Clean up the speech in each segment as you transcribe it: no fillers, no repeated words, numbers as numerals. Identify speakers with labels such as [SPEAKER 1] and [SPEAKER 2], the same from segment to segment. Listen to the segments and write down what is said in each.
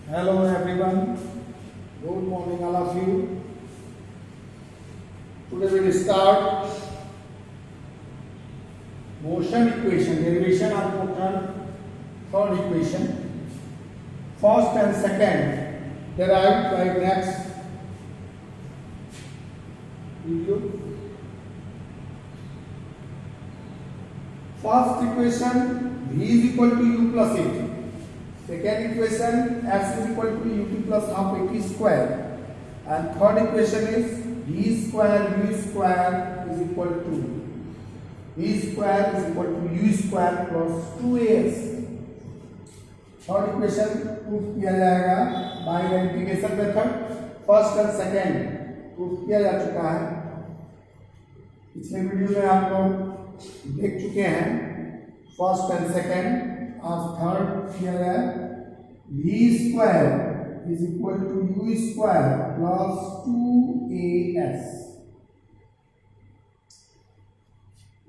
[SPEAKER 1] Hello everyone, good morning all of you. Today we will start motion equation, derivation of motion, third equation. First and second derived by next video. First equation v is equal to u plus at. Second equation x is equal to ut plus half at square, and third equation is v square u square is equal to v square is equal to u square plus 2as. Third equation proof किया जाएगा bye integration method. First and second proof किया जा चुका है. पिछले video में आप लोग देख चुके हैं. फर्स्ट एंड सेकंड आज थर्ड किया जाए. v square is equal to u square plus 2as.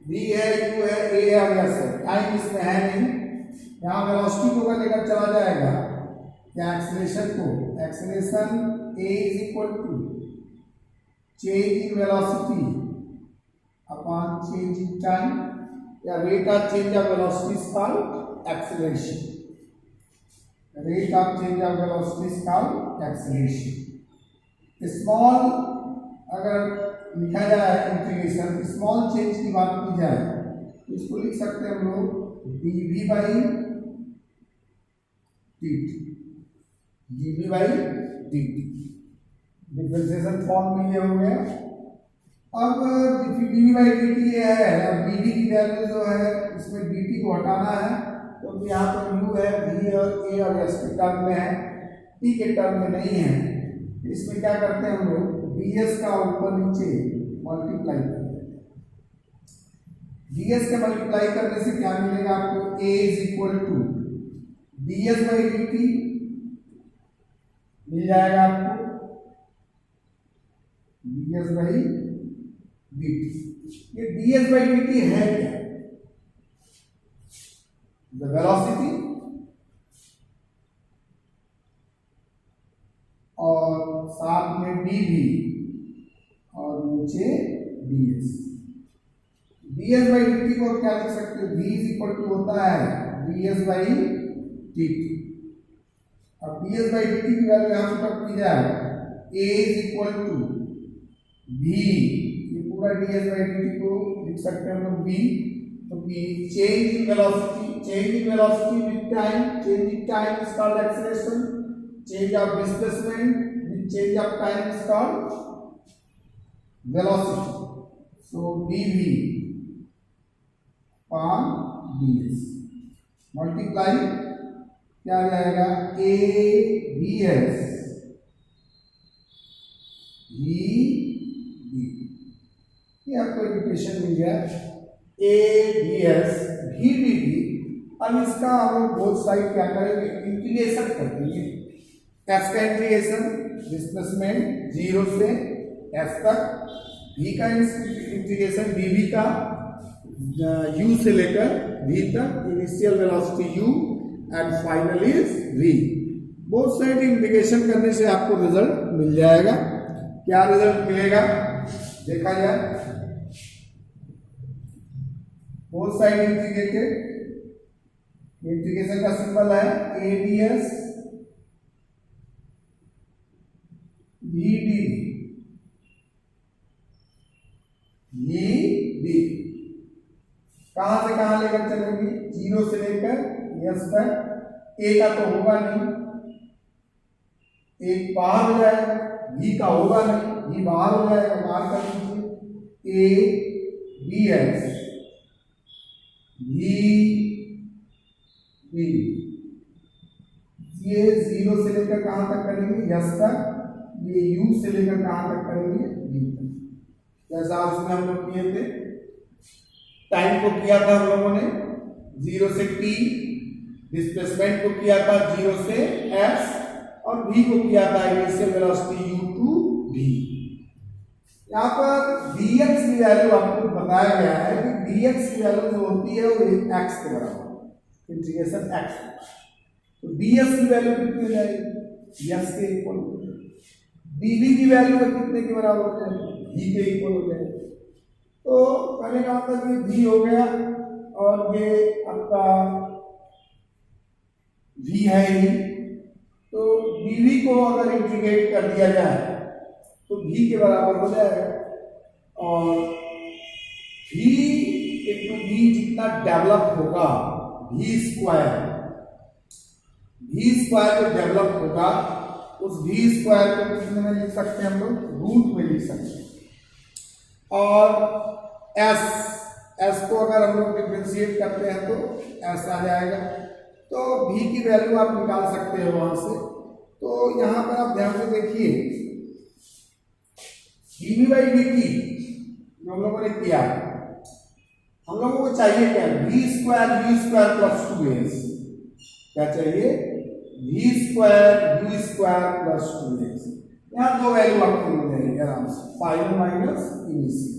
[SPEAKER 1] v है, u है, a है और s है. टाइम इसमें है नहीं. यहाँ वेलोसिटी को लेकर चला जाएगा या एक्सेलरेशन को. Acceleration a is equal to change in velocity upon change in time, या rate of change of velocity is called acceleration. Rate of change of velocity is called acceleration. Small अगर लिखा जाए इंटीग्रेशन, स्मॉल चेंज की बात की जाए तो इसको लिख सकते हैं हम लोग dv by dt. dv by dt differentiation form में ये हो गया. अब dv बाई dt ये है. अब dv की वैल्यू जो है इसमें dt को हटाना है, तो यहाँ पर u है, v और a और s के टर्म में है, t के टर्म में नहीं है. इसमें क्या करते हैं हम लोग, ds का ऊपर नीचे मल्टीप्लाई करते हैं. ds के मल्टीप्लाई करने से क्या मिलेगा आपको, a is equal to ds by dt मिल जाएगा आपको. ds बाई dt, ये ds बाई dt है क्या, द वेलोसिटी और साथ में dv और नीचे ds. ds बाई dt को क्या लिख सकते हैं, v इज इक्वल टू होता है ds बाई dt. अब ds बाई dt की वैल्यू यहाँ से तक की जाए, a is equal to v, ये पूरा ds बाई dt को लिख सकते हैं हम लोग v. तो v change in velocity, change in velocity with time, change in time is called acceleration. Change of displacement with change of time is called velocity. So dv upon ds multiply क्या आ जाएगा, a ds v dt. ये आपको equation मिल गया, a ds v dt. अब इसका हम लोग both side क्या करेंगे, इंटीग्रेशन कर देंगे. f का इंटीग्रेशन डिस्प्लेसमेंट 0 से f तक, v का इंटीग्रेशन dv का u से लेकर v तक, initial velocity u and final is v. Both side integration करने से आपको रिजल्ट मिल जाएगा. क्या रिजल्ट मिलेगा देखा जाए. बोथ साइड इंटीग्रेटेड, इंटीग्रेशन का सिंबल है a ds v dd. कहां से कहां लेकर चलेंगे, 0 से लेकर s तक. a का तो होगा नहीं, एक बाहर हो जाएगा, v का होगा नहीं, v बाहर हो जाएगा. बाहर कर लीजिए a ds v dd. ये 0 से लेकर कहां तक करेंगे, s तक. ये u से लेकर कहां तक करेंगे, v तक. जैसा उसमें हम लोग किए थे, टाइम को किया था हम लोगों ने 0 से t, डिस्प्लेसमेंट को किया था 0 से s, और v को किया था initial velocity u to v. यहाँ पर dx की वैल्यू आपको बताया गया है कि dx की वैल्यू जो होती है वो x के बराबर, इंटीग्रेशन x. तो ds की वैल्यू कितनी हो जाएगी, यस के इक्वल हो जाएगा। dv की वैल्यू कितने के बराबर हो जाएगी, v के इक्वल हो जाएगी। तो कहने का मतलब ये v हो गया और ये आपका v है ही। तो dv को अगर इंटीग्रेट कर दिया जाए तो v के बराबर हो जाएगा और v इंटू v जितना डेवलप होगा v स्क्वायर जो डेवलप होगा उस v स्क्वायर को कितने में लिख सकते हैं हम लोग, रूट में लिख सकते हैं। और s को अगर हम लोग डिफरेंशिएट करते हैं तो s आ जाएगा। तो v की वैल्यू आप निकाल सकते हो वहां से। तो यहां पर आप ध्यान से देखिए dv बाई dt जो हम लोगों ने किया, हम लोगों को चाहिए क्या, v square u square plus 2s। क्या चाहिए, v square u square plus 2s। यहाँ दो वैल्यू आपको मिल जाएगी आराम से, फाइनल माइनस इनिशियल।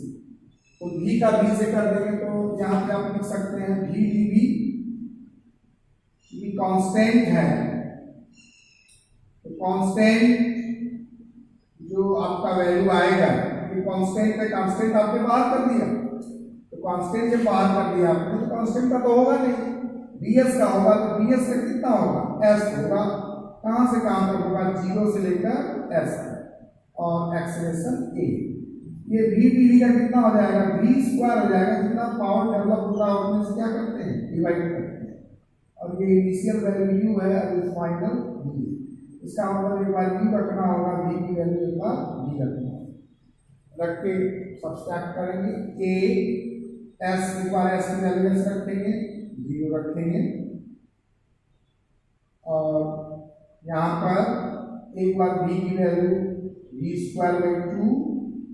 [SPEAKER 1] तो v का v से कर देंगे तो यहाँ पे आप लिख सकते हैं v dv, ये कांस्टेंट है। तो कांस्टेंट जो आपका वैल्यू आएगा, ये कांस्टेंट है, कांस्टेंट आपने बाहर कर दिया। तो कांस्टेंट जब बाहर कर दिया आपने तो कांस्टेंट का तो होगा नहीं, ds का होगा। तो ds का कितना होगा, s होगा। कहां से कहां तक होगा, 0 से लेकर s और एक्सेलरेशन a। ये v dv का कितना हो जाएगा, v स्क्वायर हो जाएगा। जितना पावर डेवलप हो रहा है उसमें से क्या करते हैं, डिवाइड करते हैं। और ये इनिशियल वैल्यू u है और ये फाइनल v है। इसका मतलब एक बार v रखना होगा, v की वैल्यू एक बार v रखना होगा, रख के सब्सट्रैक्ट करेंगे। a s एक बार s की वैल्यू s रखेंगे, 0 रखेंगे और यहाँ पर एक बार v की वैल्यू v स्क्वायर बाई 2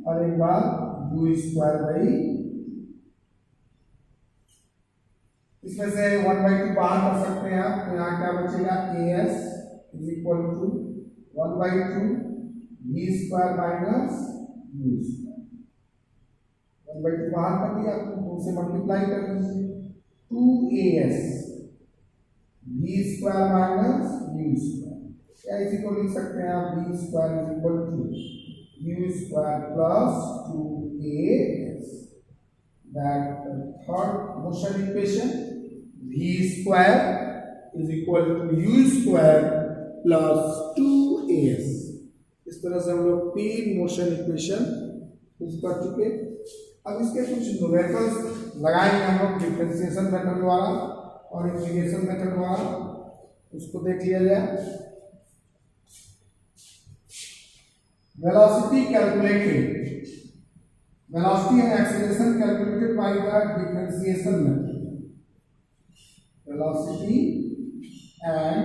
[SPEAKER 1] और एक बार u स्क्वायर बाई, इसमें से 1/2 बाहर कर सकते हैं आप। तो यहाँ क्या बचेगा, as is equal to 1/2 v square minus u square. 1/2 बाहर कर दिया, आपको 2 से मल्टीप्लाई कर दीजिए, 2as v square minus u square. क्या इसी को लिख सकते हैं आप, v square is equal to u square plus 2as। That third motion equation, v square is equal to u square plus 2as। इस तरह से हम लोग 3 मोशन इक्वेशन प्रूव कर चुके। अब इसके कुछ न्यूमेरिकल्स लगाएंगे हम लोग डिफरेंशिएशन मेथड द्वारा और इंटीग्रेशन मेथड द्वारा, उसको देख लिया जाए। Velocity calculated, velocity and acceleration calculated by the differentiation method. Velocity and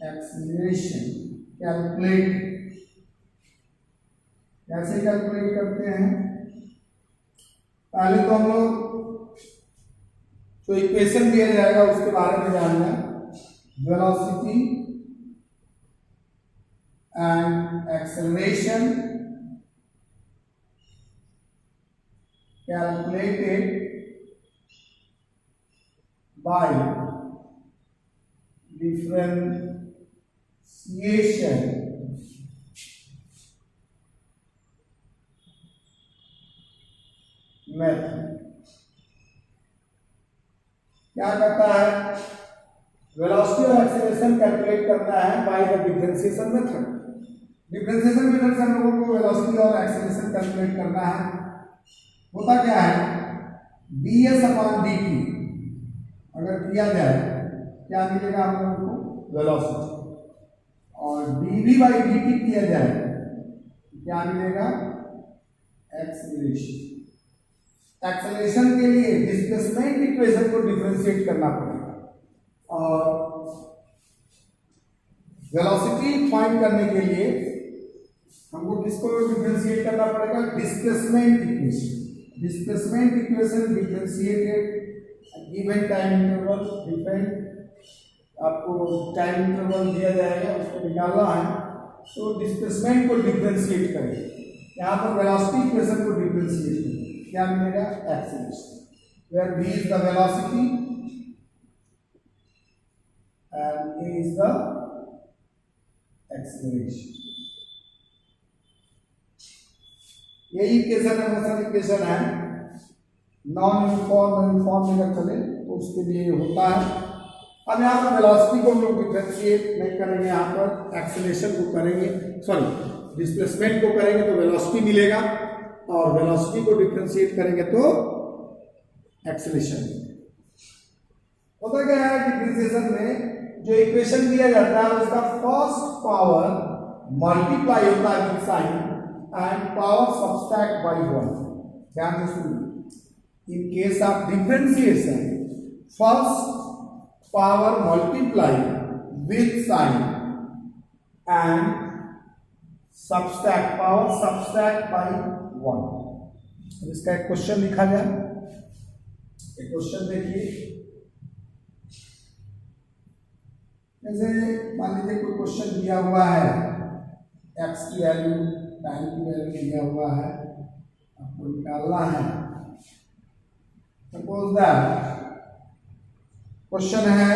[SPEAKER 1] acceleration calculate, कैसे कैलकुलेट करते हैं। पहले तो हम लोग जो इक्वेशन दिया जाएगा उसके बारे में जानना है। Velocity and acceleration calculated by differentiation method. क्या कहता है, वेलोसिटी और एक्सेलरेशन कैलकुलेट करना है bye the differentiation method. Differentiation method से हम लोगों को वेलोसिटी और एक्सेलरेशन कैलकुलेट करना है। होता क्या है, ds अपॉन dt अगर किया जाए क्या मिलेगा हम लोगों को, वेलोसिटी, और dv बाई dt किया जाए क्या मिलेगा, एक्सेलरेशन। एक्सेलरेशन के लिए डिस्प्लेसमेंट इक्वेशन को डिफरेंशिएट करना पड़ेगा और वेलोसिटी फाइंड करने के लिए हमको किसको डिफरेंशिएट करना पड़ेगा, displacement equation. Displacement equation differentiated given time interval, different आपको टाइम इंटरवल दिया जाएगा, उसको निकालना है। तो डिस्प्लेसमेंट को डिफरेंशिएट करें, यहाँ पर वेलोसिटी इक्वेशन को डिफरेंशिएट करें, क्या मिलेगा, acceleration, where v is the velocity and a is the acceleration. यही इक्वेशन है, मोशन इक्वेशन है। नॉन यूनिफॉर्म यूनिफॉर्म लेकर चले तो उसके लिए होता है। अब यहाँ पर वेलोसिटी को हम लोग डिफरेंशिएट नहीं करेंगे, यहाँ पर एक्सेलरेशन को करेंगे, सॉरी डिस्प्लेसमेंट को करेंगे तो वेलोसिटी मिलेगा, और वेलोसिटी को डिफरेंशिएट करेंगे तो एक्सेलरेशन। होता क्या है डिफरेंशिएशन में जो इक्वेशन दिया जाता है उसका फर्स्ट पावर मल्टीप्लाई होता है with sign and power subtract by 1। ध्यान से सुनिए, in case of differentiation first power multiply with sign and subtract power subtract by 1। इसका एक क्वेश्चन लिखा जाए। एक क्वेश्चन देखिए, जैसे मान लीजिए कोई क्वेश्चन दिया हुआ है, x की वैल्यू टाइम की वैल्यू दिया हुआ है, आपको निकालना है। सपोज दैट क्वेश्चन है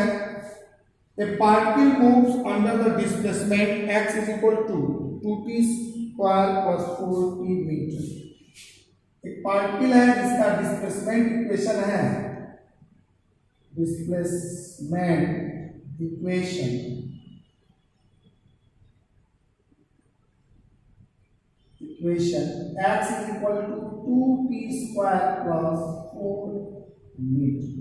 [SPEAKER 1] a particle moves under the displacement x is equal to 2t square plus 4t metre. एक पार्टिकल है जिसका डिस्प्लेसमेंट इक्वेशन है, displacement equation x is equal to 2t square plus 4 metre.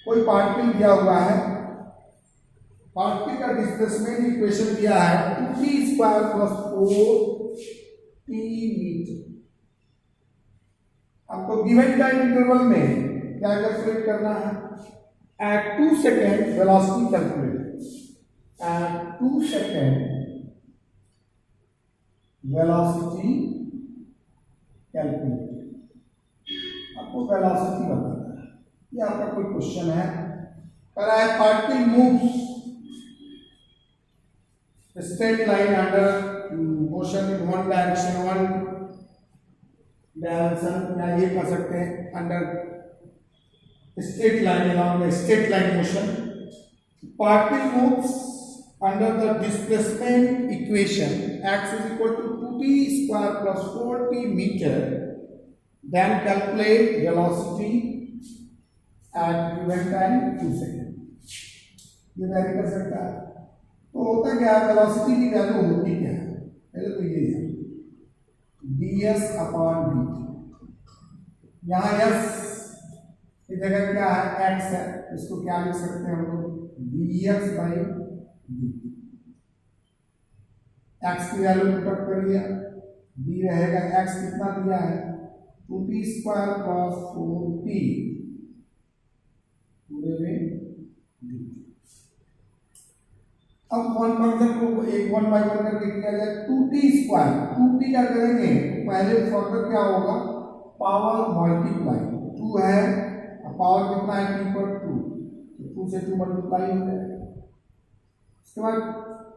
[SPEAKER 1] कोई particle दिया हुआ है, particle का डिस्प्लेसमेंट इक्वेशन दिया है 2t स्क्वायर प्लस 4t मीटर। आपको गिवन टाइम इंटरवल में क्या कैलकुलेट करना है? At 2 second velocity calculate, at 2 second velocity calculate. आपको वेलोसिटी बताना है। ये आपका कोई क्वेश्चन है, कह रहा है particle moves straight line under motion in one direction, या ये कह सकते हैं under straight line, along straight line motion. Particle moves under the displacement equation x is equal to 2t square plus 4t meter, then calculate velocity at given time 2 second. ये vary कर सकता है। तो होता क्या है, वेलोसिटी की value होती क्या है? पहले तो ये है ds अपॉन dt। यहाँ s की जगह क्या है, x है, इसको क्या लिख सकते हैं हम लोग, dx बाई dt। x की वैल्यू पुट करिए, d रहेगा, x कितना दिया है 2t स्क्वायर प्लस 4t पूरे में dt। अब 1% को एक 1 बाई 1 करके किया जाए 2t स्क्वायर, 2t क्या करेंगे पहले फर्दर क्या होगा, पावर मल्टीप्लाई, 2 है पावर कितना है t पर 2, तो 2 से 2 मल्टीप्लाई हो जाएगा। इसके बाद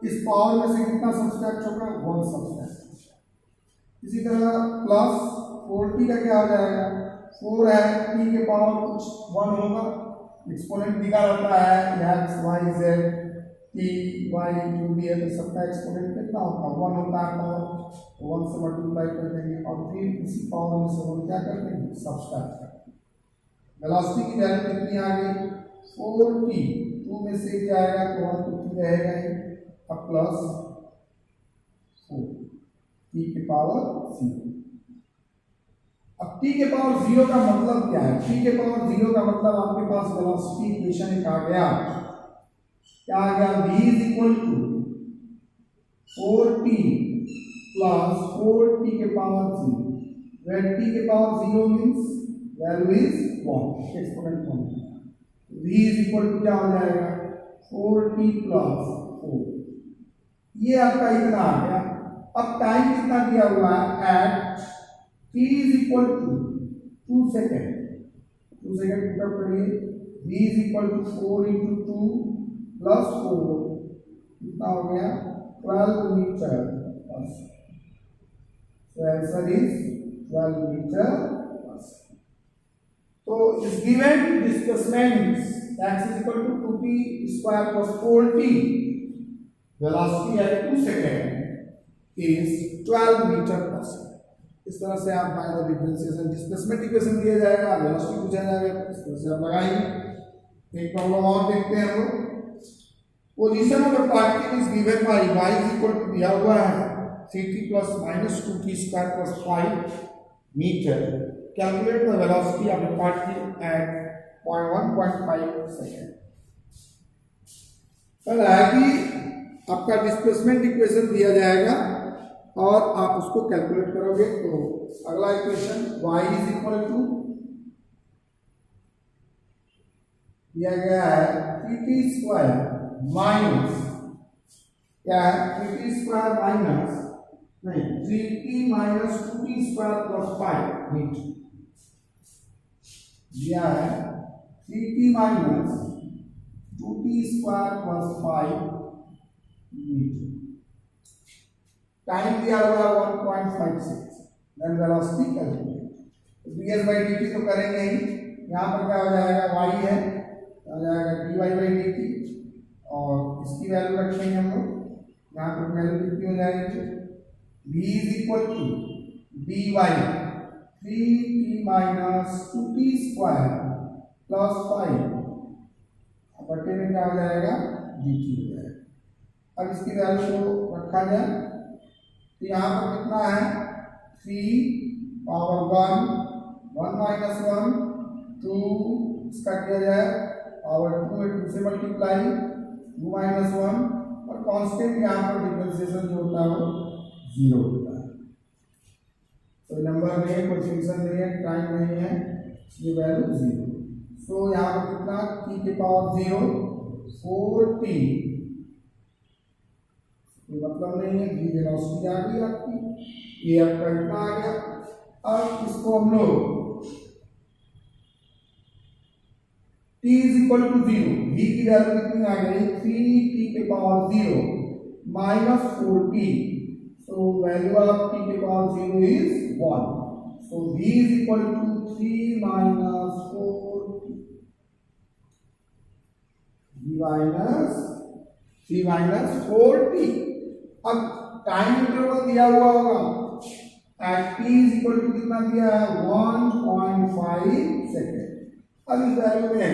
[SPEAKER 1] इस पावर में से कितना सब्सट्रैक्ट होगा, 1 सब्सट्रैक्ट। इसी तरह प्लस 4t का क्या हो जाएगा, 4 है t के पावर कुछ 1 होगा, एक्सपोनेंट दिखा रहता है x y z t y जो भी है, तो सबका एक्सपोनेंट कितना होता है 1 होता है, पावर 1 से मल्टीप्लाई कर देंगे और फिर उसी पावर में से हम क्या कर देंगे, सब्सट्रैक्ट कर देंगे। वेलोसिटी की वैल्यू कितनी आ गई 4t, 2 में से जाएगा तो 1 तो t रहेगा ही, अब प्लस 4 t के पावर 0। अब t के पावर 0 का मतलब क्या है, t के पावर 0 का मतलब आपके पास वेलोसिटी इक्वेशन एक आ गया, क्या आ गया, v is equal to 4t plus 4t के पावर 0, वेयर t के power 0 means value is 1, exponent 1। v is equal to क्या हो जाएगा 4t प्लस 4, ये आपका इतना आ गया। अब टाइम कितना दिया हुआ है, at t is equal to 2 second, 2 second put up करिए, v is equal to 4 into 2 plus 4 कितना हो गया 12 metre, so answer is 12 metre. तो इस given displacement x is equal to 2t square plus 4t, velocity at 2 second is 12 metre पर second. इस तरह से आप by the differentiation displacement equation दिया जाएगा, वेलोसिटी पूछा जाएगा, इस तरह से आप लगाएंगे। एक प्रॉब्लम और देखते हैं हम लोग। Position of the particle is given by y is equal to दिया हुआ है 3t plus minus 2t square plus 5 metre. Calculate the velocity of the particle at 1.5 second. कल है कि आपका डिस्प्लेसमेंट इक्वेशन दिया जाएगा और आप उसको कैलकुलेट करोगे। तो अगला equation y is equal to दिया गया है 3t स्क्वायर माइनस क्या है 3t स्क्वायर माइनस नहीं 3t minus 2t square plus 5 metre दिया है 3t minus 2t square plus 5 metre. Time दिया हुआ है 1.56। Then velocity calculate. ds by dt तो करेंगे ही। यहाँ पर क्या हो जाएगा y है, आ जाएगा dy बाई dt और इसकी वैल्यू रखेंगे हम लोग। यहाँ पर वैल्यू कितनी हो जाएगी v is equal to dy 3t minus 2t square plus 5 बटे में क्या हो जाएगा dt हो जाएगा। अब इसकी वैल्यू को रखा जाए तो यहाँ पर कितना है 3 पावर 1 माइनस 1 2 इसका किया जाए पावर 2 से मल्टीप्लाई 2 माइनस 1 और कांस्टेंट यहाँ पर डिफरेंशिएशन जो होता है वो 0 होता है। तो नंबर नहीं है, कोई फंक्शन नहीं है, टाइम नहीं है, ये वैल्यू 0। सो यहाँ पर कितना t के पावर 0 4t, मतलब नहीं है v वेलोसिटी आ गई आपकी, ये आपका इतना आ गया। अब इसको हम लोग t is equal to 0, v की वैल्यू कितनी आ गई 3t के power 0 minus 4t, so value of t के power 0 is 1। So v is equal to 3 minus 4t, v minus 4t। अब टाइम इंटरवल दिया हुआ होगा at t is equal to कितना दिया है 1.5 सेकेंड। अब इस वैल्यू में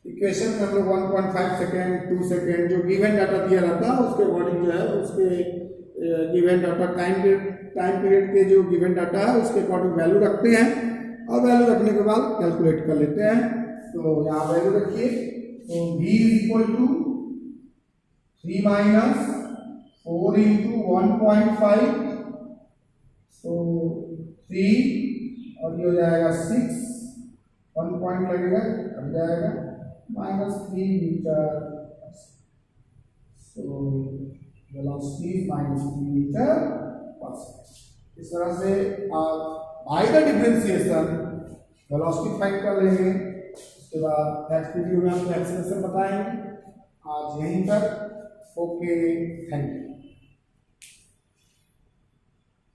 [SPEAKER 1] इक्वेशन में हम लोग 1.5 सेकेंड 2 सेकेंड जो गिवन डाटा दिया रहता है उसके अकॉर्डिंग जो है उसके गिवन डाटा टाइम पीरियड के जो गिवन डाटा है उसके अकॉर्डिंग वैल्यू रखते हैं और वैल्यू रखने के बाद कैलकुलेट कर लेते हैं। तो यहाँ वैल्यू रखिए, तो v is equal to 3 minus 4 into 1.5, so 3 और ये हो जाएगा 6, 1 पॉइंट लगेगा कट जाएगा minus 3 metre. So velocity minus 3 metre पर सेकंड। इस तरह से आप by the differentiation velocity find कर लेंगे। उसके बाद नेक्स्ट वीडियो में आपको एक्सप्रेशन बताएंगे। आज यहीं तक, ओके, थैंक यू।